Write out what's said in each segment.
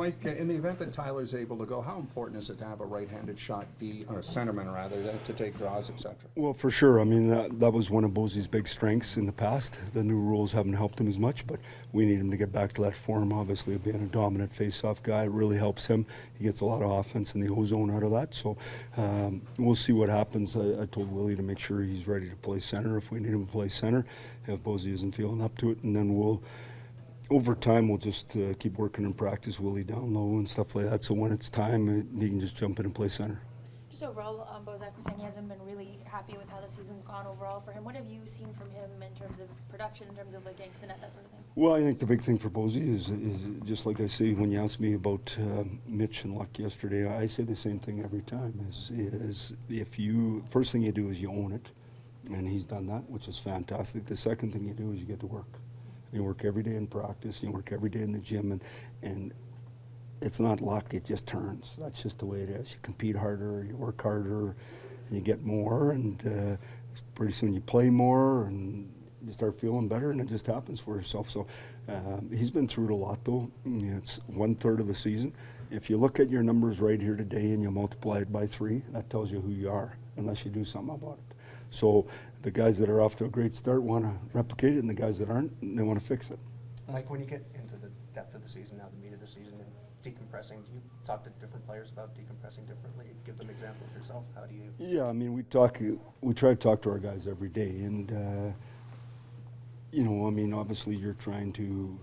Mike, in the event that Tyler's able to go, how important is it to have a right-handed shot D, or a centerman rather, to take draws, etc.? Well, for sure. I mean, that was one of Bosey's big strengths in the past. The new rules haven't helped him as much, but we need him to get back to that form, obviously, of being a dominant face-off guy. It really helps him. He gets a lot of offense in the O-zone out of that. So we'll see what happens. I told Willie to make sure he's ready to play center if we need him to play center, if Bosey isn't feeling up to it. And then over time, we'll just keep working in practice, Willie down low and stuff like that. So when it's time, he can just jump in and play center. Just overall, Bozak was saying he hasn't been really happy with how the season's gone overall for him. What have you seen from him in terms of production, in terms of like getting to the net, that sort of thing? Well, I think the big thing for Bosey is just like I say when you asked me about Mitch and Luck yesterday, I say the same thing every time, is if you, first thing you do is you own it, and he's done that, which is fantastic. The second thing you do is you get to work. You work every day in practice, you work every day in the gym, and it's not luck, it just turns. That's just the way it is. You compete harder, you work harder, and you get more, and pretty soon you play more, and you start feeling better, and it just happens for yourself. So he's been through it a lot, though. It's 1/3 of the season. If you look at your numbers right here today and you multiply it by 3, that tells you who you are, unless you do something about it. So the guys that are off to a great start want to replicate it, and the guys that aren't, they want to fix it. Mike, when you get into the depth of the season now, the meat of the season, and decompressing, do you talk to different players about decompressing differently? Give them examples yourself? How do you? Yeah, I mean, we try to talk to our guys every day, and you know, I mean, obviously you're trying to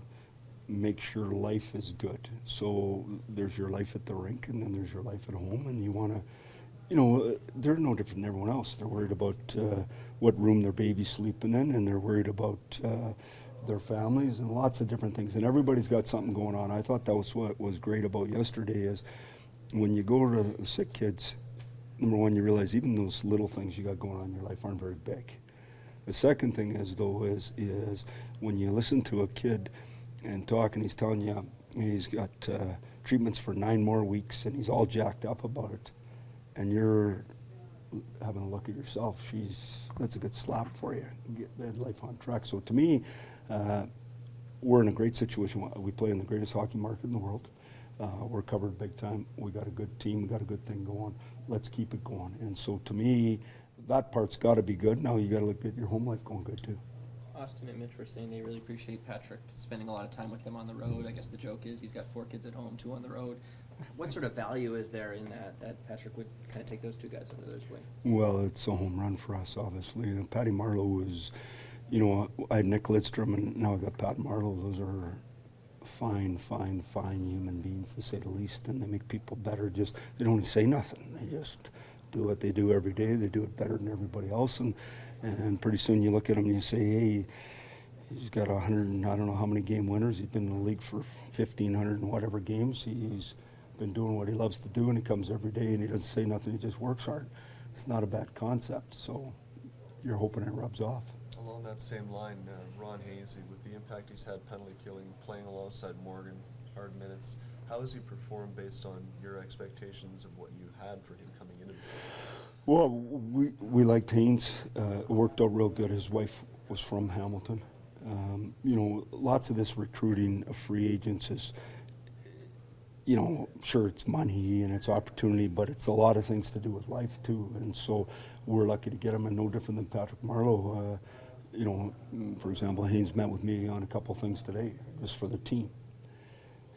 make sure life is good. So there's your life at the rink, and then there's your life at home, and you want to, you know, they're no different than everyone else. They're worried about what room their baby's sleeping in, and they're worried about their families and lots of different things. And everybody's got something going on. I thought that was what was great about yesterday is when you go to sick kids, number one, you realize even those little things you got going on in your life aren't very big. The second thing is, though, is when you listen to a kid and talk, and he's telling you he's got treatments for 9 more weeks, and he's all jacked up about it, and you're having a look at yourself, that's a good slap for you. Get that life on track. So to me, we're in a great situation. We play in the greatest hockey market in the world. We're covered big time. We got a good team. We got a good thing going. Let's keep it going. And so to me, that part's got to be good. Now you got to look at your home life going good too. Austin and Mitch were saying they really appreciate Patrick spending a lot of time with them on the road. I guess the joke is he's got 4 kids at home, 2 on the road. What sort of value is there in that Patrick would kind of take those 2 guys under his wing? Well, it's a home run for us, obviously. And Patty Marleau was, you know, I had Nick Lidstrom, and now I got Pat Marleau. Those are fine human beings, to say the least, and they make people better. Just, they don't say nothing. They just do what they do every day. They do it better than everybody else, and pretty soon you look at him and you say, hey, he's got 100 and I don't know how many game winners. He's been in the league for 1,500 and whatever games. He's been doing what he loves to do, and he comes every day and he doesn't say nothing. He just works hard. It's not a bad concept, so you're hoping it rubs off. Along that same line, Ron Hainsey, with the impact he's had penalty killing, playing alongside Morgan, hard minutes, how has he performed based on your expectations of what you had for him coming into the season? Well, we liked Haynes. It worked out real good. His wife was from Hamilton. You know, lots of this recruiting of free agents is, you know, sure it's money and it's opportunity, but it's a lot of things to do with life too. And so we're lucky to get him, and no different than Patrick Marleau. You know, for example, Haynes met with me on a couple of things today, just for the team.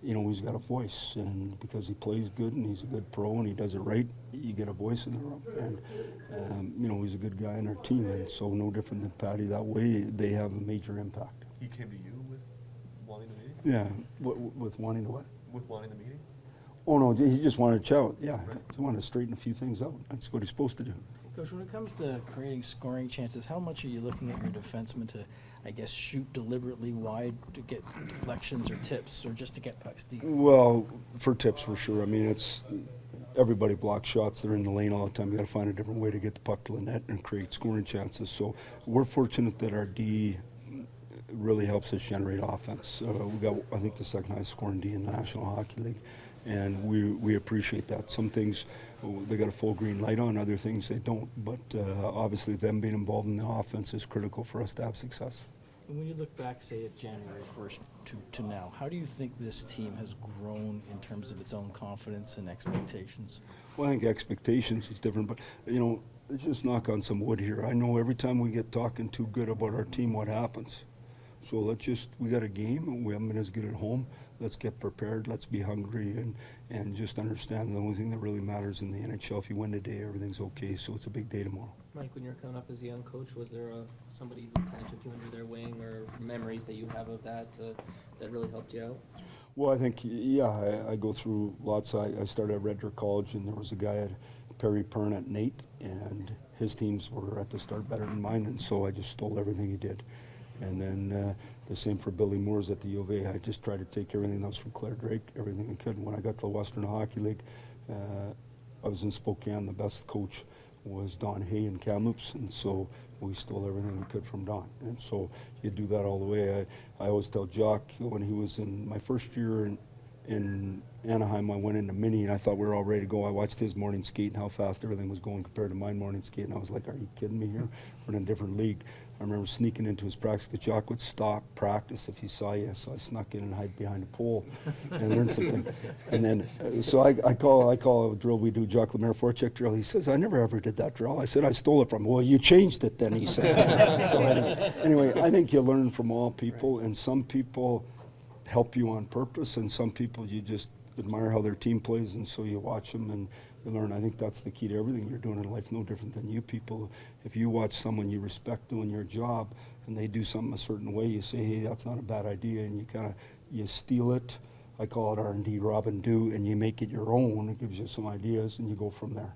You know, he's got a voice, and because he plays good and he's a good pro and he does it right, you get a voice in the room. And, you know, he's a good guy in our team, and so no different than Patty. That way, they have a major impact. He came to you with wanting the meeting? Yeah, with wanting to what? With wanting the meeting? Oh, no, he just wanted to chat. Yeah, he wanted to straighten a few things out. That's what he's supposed to do. Coach, when it comes to creating scoring chances, how much are you looking at your defensemen to, I guess, shoot deliberately wide to get deflections or tips, or just to get pucks deep? Well, for tips, for sure. I mean, it's everybody blocks shots. They're in the lane all the time. You got to find a different way to get the puck to the net and create scoring chances. So we're fortunate that our D really helps us generate offense. We got, I think, the second highest scoring D in the National Hockey League, and we appreciate that. Some things they got a full green light on, other things they don't. But obviously, them being involved in the offense is critical for us to have success. when you look back, say, at January 1st to now, how do you think this team has grown in terms of its own confidence and expectations? Well, I think expectations is different, but, you know, let's just knock on some wood here. I know every time we get talking too good about our team, what happens? So we got a game, and we haven't been as good at home. Let's get prepared, let's be hungry, and just understand the only thing that really matters in the NHL, if you win today, everything's okay, so it's a big day tomorrow. Mike, when you were coming up as a young coach, was there somebody who kind of took you under their wing, or memories that you have of that that really helped you out? Well, I think, yeah, I go through lots. I started at Red Deer College, and there was a guy at Perry Pern at Nate, and his teams were at the start better than mine, and so I just stole everything he did. And then the same for Billy Moore's at the U of A. I just tried to take everything that was from Claire Drake, everything I could. And when I got to the Western Hockey League, I was in Spokane. The best coach was Don Hay in Kamloops, and so we stole everything we could from Don. And so you do that all the way. I always tell Jock, when he was in my first year in Anaheim, I went into mini, and I thought we were all ready to go. I watched his morning skate and how fast everything was going compared to my morning skate, and I was like, are you kidding me here? We're in a different league. I remember sneaking into his practice because Jock would stop practice if he saw you, so I snuck in and hid behind a pole and learned something. And then, so I call a drill we do, Jock Lemaire forecheck drill. He says, I never ever did that drill. I said, I stole it from him. Well, you changed it then, he says. So anyway, I think you learn from all people, and some people help you on purpose, and some people you just admire how their team plays, and so you watch them and you learn. I think that's the key to everything you're doing in life, no different than you people. If you watch someone you respect doing your job and they do something a certain way, you say, hey, that's not a bad idea, and you steal it. I call it R&D, Rob and do, and you make it your own. It gives you some ideas, and you go from there.